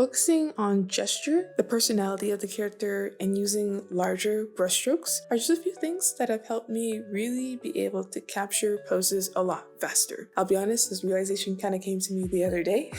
Focusing on gesture, the personality of the character, and using larger brushstrokes are just a few things that have helped me really be able to capture poses a lot faster. I'll be honest, this realization kind of came to me the other day.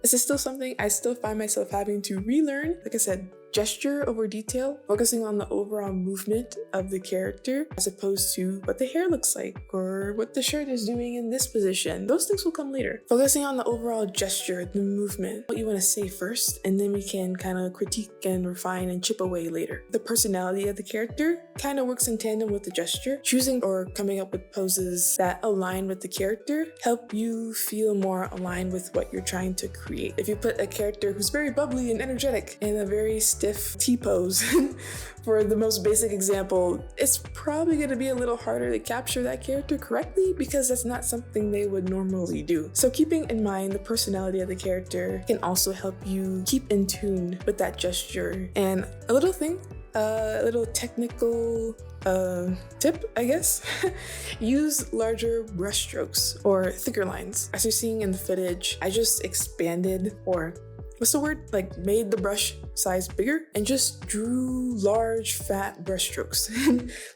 This is still something I still find myself having to relearn. Like I said, gesture over detail, focusing on the overall movement of the character as opposed to what the hair looks like or what the shirt is doing in this position. Those things will come later. Focusing on the overall gesture, the movement, what you want to say first, and then we can kind of critique and refine and chip away later. The personality of the character kind of works in tandem with the gesture. Choosing or coming up with poses that align with the character help you feel more aligned with what you're trying to create. If you put a character who's very bubbly and energetic in a very stiff T-pose, for the most basic example, it's probably going to be a little harder to capture that character correctly because that's not something they would normally do. So keeping in mind the personality of the character can also help you keep in tune with that gesture. And a little thing, a little technical tip, I guess, use larger brush strokes or thicker lines. As you're seeing in the footage, I just expanded, or what's the word? Like made the brush size bigger and just drew large fat brush strokes.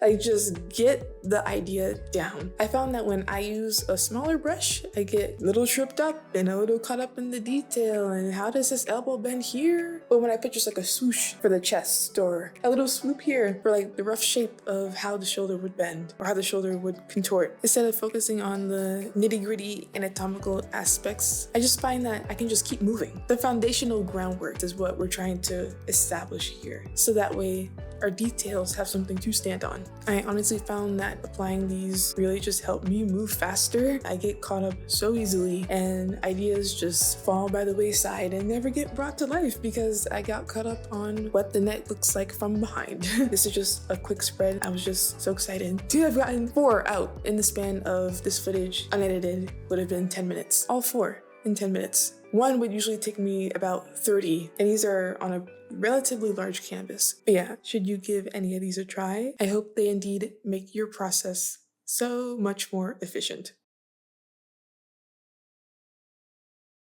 Like just get the idea down. I found that when I use a smaller brush, I get a little tripped up and a little caught up in the detail and how does this elbow bend here? But when I put just like a swoosh for the chest or a little swoop here for like the rough shape of how the shoulder would bend or how the shoulder would contort, instead of focusing on the nitty-gritty anatomical aspects, I just find that I can just keep moving. The foundational groundwork is what we're trying to establish here, so that way our details have something to stand on. I honestly found that applying these really just helped me move faster. I get caught up so easily and ideas just fall by the wayside and never get brought to life because I got caught up on what the net looks like from behind. This is just a quick spread. I was just so excited to have gotten 4 out in the span of this footage. Unedited would have been 10 minutes. All 4 in 10 minutes. One would usually take me about 30, and these are on a relatively large canvas. But yeah, should you give any of these a try, I hope they indeed make your process so much more efficient.